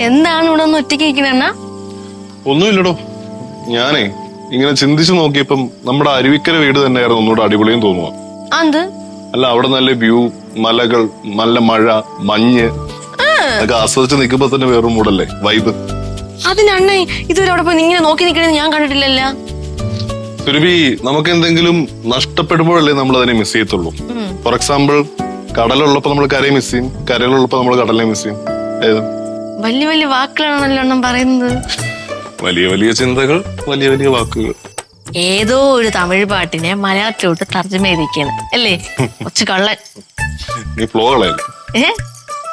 എന്താണ് ഇവിടെ ഒന്ന് ഒറ്റയ്ക്ക് ഇരിക്കണ? ഒന്നുമില്ലടോ, ഞാനേ ഇങ്ങനെ ചിന്തിച്ചു നോക്കിയപ്പം നമ്മുടെ അരുവിക്കര വീട് തന്നെയായിരുന്നു ഒന്നുകൂടെ അടിപൊളിയും തോന്നുക. അത് അല്ല, അവിടെ നല്ല വ്യൂ, മലകൾ, നല്ല മഴ, മഞ്ഞ് ഒക്കെ ആസ്വദിച്ച് നിൽക്കുമ്പോ തന്നെ വേറൊരു മൂടല്ലേ, വൈബ്. അതിനണ്ണ ഇതുവരെ അവിടെ പോയി ഇങ്ങനെ നോക്കി നിൽക്കണെന്ന് ഞാൻ കണ്ടിട്ടില്ലല്ലോ. സുരഭി, നമുക്ക് എന്തെങ്കിലും നഷ്ടപ്പെടുമ്പോഴല്ലേ നമ്മൾ അതിനെ മിസ് ചെയ്യത്തുള്ളൂ. ഫോർ എക്സാമ്പിൾ, കടലുള്ളപ്പോ നമ്മൾ കരയെ മിസ് ചെയ്യും, കരയിലുള്ളപ്പോ നമ്മൾ കടലിനെ മിസ് ചെയ്യും. ഏത് വലിയ വലിയ വാക്കുകളാണല്ലോ അണ്ണം പറയുന്നത്. വലിയ വലിയ ചിന്തകൾ, വലിയ വലിയ വാക്കുകൾ. ഏതോ ഒരു തമിഴ് പാട്ടിനെ മലയാളത്തിലോട്ട് തർജ്ജമ ചെയ്തിരിക്കാണ് അല്ലേ? കുറച്ച് കള്ളൻ. നീ ഫ്ലോ കളയല്ലേ?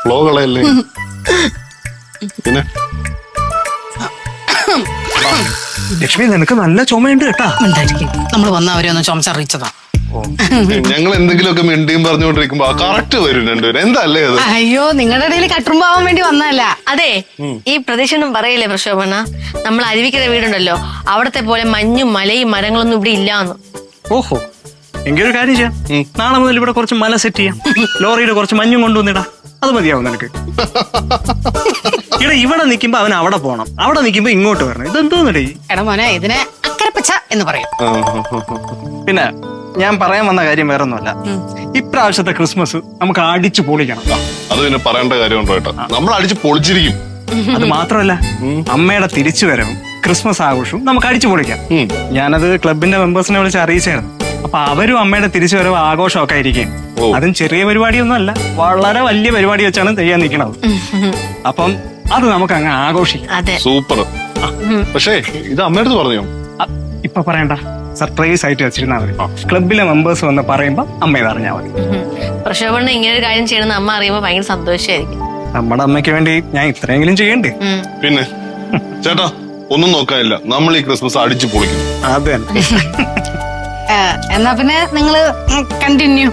ഫ്ലോ കളയല്ലേ? പിന്നെ ലക്ഷ്മി, നിനക്ക് നല്ല ചുമയുണ്ട് കേട്ടാ. നമ്മൾ വന്ന അവരെ ഒന്ന് ചുമച്ചറിയിച്ചതാ. ഞങ്ങൾ എന്തെങ്കിലുമൊക്കെ മിണ്ടിയും പറഞ്ഞുകൊണ്ടിരിക്കുമ്പോ കറക്റ്റ് വരും രണ്ടുപേരും. എന്താ അല്ലേ അത്? അയ്യോ, നിങ്ങളുടെ ഇടയിൽ കട്ടുറുമ്പാവാൻ വേണ്ടി വന്നതല്ല. അതെ, ഈ പ്രദേശം പറയില്ലേ പ്രശോഭന, നമ്മൾ അരുവിക്കര വീടുണ്ടല്ലോ, അവിടത്തെ പോലെ മഞ്ഞും മലയും മരങ്ങളൊന്നും ഇവിടെ ഇല്ലാന്ന്. ഓഹോ, എങ്കിലൊരു കാര്യം ചെയ്യാം. നാളെ മുതൽ ഇവിടെ കുറച്ച് മല സെറ്റ് ചെയ്യാം. ലോറിയുടെ കുറച്ച് മഞ്ഞും കൊണ്ടുവന്നിടാ. അത് മതിയാവും നിനക്ക്. ഇവിടെ നിൽക്കുമ്പോ അവൻ അവിടെ പോണം, അവിടെ നിൽക്കുമ്പോ ഇങ്ങോട്ട് വരണം. ഇതെന്തോന്നടേ? എടാ മോനെ, ഇതിനെ അക്കരപ്പച്ച എന്ന് പറയും. പിന്നെ ഞാൻ പറയാൻ വന്ന കാര്യം വേറൊന്നുമല്ല. ഇപ്രാവശ്യത്തെ ക്രിസ്മസ് നമുക്ക് അടിച്ചു പൊളിക്കണം. അത് പിന്നെ പറയേണ്ട കാര്യമുണ്ടോ ഏട്ടാ? നമ്മൾ അടിച്ച് പൊളിച്ചിരിക്കും. അത് മാത്രമല്ല, അമ്മയുടെ തിരിച്ചു വരവും ക്രിസ്മസ് ആഘോഷവും നമുക്ക് അടിച്ചു പൊളിക്കാം. ഞാനത് ക്ലബിന്റെ മെമ്പേഴ്സിനെ വിളിച്ച് അറിയിച്ചായിരുന്നു. അപ്പൊ അവരും അമ്മയുടെ തിരിച്ചു വരവ് ആഘോഷമൊക്കെ ആയിരിക്കും. അതും ചെറിയ പരിപാടിയൊന്നും അല്ല, വളരെ വലിയ പരിപാടി വെച്ചാണ് ചെയ്യാൻ നിൽക്കുന്നത്. അപ്പം അത് നമുക്ക് അങ്ങ് ആഘോഷിക്കാം. സൂപ്പർ. പക്ഷേ ഇത് അമ്മയുടെ അടുത്ത് പറഞ്ഞോ? ഇപ്പൊ പറയണ്ട, സർപ്രൈസ് ആയിട്ട് വെച്ചിരുന്നാ മതി. ക്ലബിലെ മെമ്പേഴ്സ് വന്ന് പറയുമ്പോ അമ്മ ഇത് അറിഞ്ഞാൽ മതി. പ്രശോഭന ഇങ്ങനെ ഒരു കാര്യം ചെയ്യണമെന്ന് അമ്മ അറിയുമ്പോ ഭയങ്കര സന്തോഷമായിരിക്കും. നമ്മുടെ അമ്മയ്ക്ക് വേണ്ടി ഞാൻ ഇത്രയെങ്കിലും ചെയ്യണ്ടേ? പിന്നെ ചേട്ടാ, ഒന്നും നോക്കാനില്ല, നമ്മൾ ഈ ക്രിസ്മസ് അടിച്ചു പൊളിക്കും. അതെ. എന്നാ പിന്നെ നിങ്ങള് കണ്ടിന്യൂ.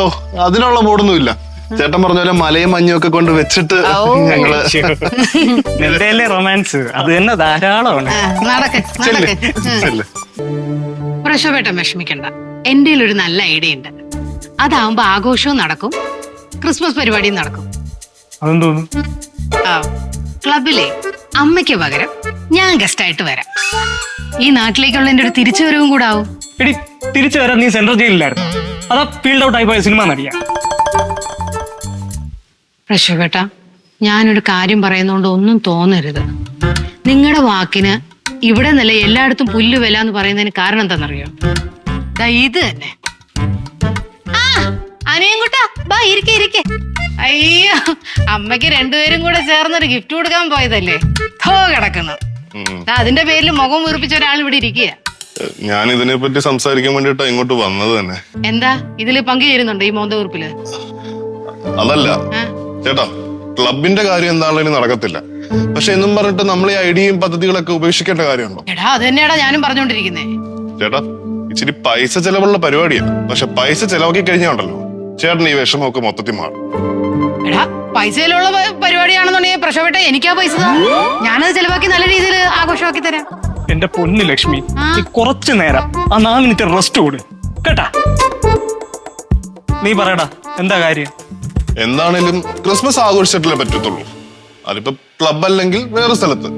ഓ, അതിനുള്ള മൂടൊന്നും ഇല്ല. ചേട്ടൻ പറഞ്ഞ പോലെ മലയും മഞ്ഞും ഒക്കെ കൊണ്ട് വെച്ചിട്ട് ഞങ്ങള് നിന്റെയല്ലേ റൊമാൻസ്, അത് തന്നെ ധാരാളമാണ്. പ്രശോഭേട്ടൻ വിഷമിക്കണ്ട, എന്റെ ഒരു നല്ല ഐഡിയ ഉണ്ട്. അതാവുമ്പോ ആഘോഷവും നടക്കും, ക്രിസ്മസ് പരിപാടിയും നടക്കും. അതെന്തോന്നു? ക്ലബിലെ അമ്മയ്ക്ക് പകരം ഞാൻ ഗസ്റ്റ് ആയിട്ട് വരാം. ഈ നാട്ടിലേക്കുള്ള എന്റെ ഒരു തിരിച്ചുവരവും കൂടെ ആവും. എടി, തിരിച്ചു വരാൻ നീ സെൻട്രൽ ജയിലിലായിരുന്നു, അതാ ഫീൽഡ് ഔട്ട് ആയി പോയ സിനിമ നടിയാ. പ്രശോഭേട്ട, ഞാനൊരു കാര്യം പറയുന്നോണ്ട് ഒന്നും തോന്നരുത്. നിങ്ങളുടെ വാക്കിന് ഇവിടെ നില എല്ലായിടത്തും പുല്ല് വില എന്ന് പറയുന്നതിന് കാരണം എന്താണെന്നറിയോ? ഇത് തന്നെ. അനിയൻകുട്ടാ, ബാ ഇരിക്കെ. അയ്യോ, അമ്മയ്ക്ക് രണ്ടുപേരും കൂടെ ചേർന്നൊരു ഗിഫ്റ്റ് കൊടുക്കാൻ പോയതല്ലേ, ഥോ കിടക്കുന്നു. അതിന്റെ പേരിൽ മുഖം വീർപ്പിച്ച ഒരാൾ ഇവിടെ ഇരിക്കുക. ഞാൻ ഇതിനെ പറ്റി സംസാരിക്കാൻ വേണ്ടിട്ടാ ഇങ്ങോട്ട് വന്നത് തന്നെ. എന്താ ഇതില് പങ്കുചേരുന്നുണ്ടോ ഈ മോന്ത വീർപ്പില്? അതല്ല ചേട്ടാ, ക്ലബിന്റെ കാര്യം എന്താണെങ്കിലും നടക്കത്തില്ല. പക്ഷെ എന്നും പറഞ്ഞിട്ട് നമ്മൾ ഈ ഐഡിയയും പദ്ധതികളൊക്കെ ഉപേക്ഷിക്കേണ്ട കാര്യമുണ്ടോ? എടാ, അത് തന്നെയാടാ ഞാനും പറഞ്ഞോണ്ടിരിക്കുന്നേ. ചേട്ടാ, ഇച്ചിരി പൈസ ചെലവുള്ള പരിപാടിയാണ്. പക്ഷെ പൈസ ചെലവാക്കി കഴിഞ്ഞാണ്ടല്ലോ ചേട്ടൻ ഈ വിഷമമൊക്കെ മൊത്തത്തിൽ മാറും. എടാ, പൈസയിലുള്ള പരിപാടിയാണെന്നുണ്ടെങ്കിൽ പ്രശോഭേട്ട എനിക്കാ പൈസ, ഞാനത് ചെലവാക്കി നല്ല രീതിയിൽ ആഘോഷമാക്കി തരാം. എന്റെ പൊന്നു ലക്ഷ്മി, നീ കുറച്ചു നേരം ആ 4 മിനിറ്റ് റെസ്റ്റ് കൊടു കേട്ടാ. നീ പറയടാ, എന്താ കാര്യം? എന്താണേലും ക്രിസ്മസ് ആഘോഷിച്ചിട്ടല്ലേ പറ്റത്തുള്ളൂ. അതിപ്പോ ക്ലബ് അല്ലെങ്കിൽ വേറെ സ്ഥലത്ത്,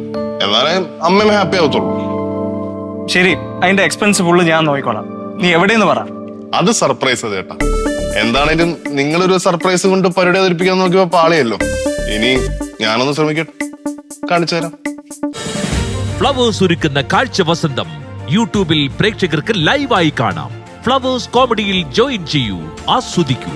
എന്നാലേ അമ്മയും ഹാപ്പി ആവത്തുള്ളൂ. ശരി, അതിന്റെ എക്സ്പെൻസ് ഫുള്ള് ഞാൻ നോക്കിക്കോളാം. നീ എവിടെയെന്ന് പറ. അത് സർപ്രൈസ് ചേട്ടാ. എന്താണേലും നിങ്ങളൊരു സർപ്രൈസ് കൊണ്ട് പരിപാടി അവതരിപ്പിക്കാൻ നോക്കിയപ്പോ പാളിയല്ലോ. ഇനി ഞാനൊന്ന് ശ്രമിക്കട്ടെ, കാണിച്ചു തരാം. ഫ്ലവേഴ്സ് ഒരുക്കുന്ന കാഴ്ച വസന്തം യൂട്യൂബിൽ പ്രേക്ഷകർക്ക് ലൈവായി കാണാം. ഫ്ലവേഴ്സ് കോമഡിയിൽ ജോയിൻ ചെയ്യൂ, ആസ്വദിക്കൂ.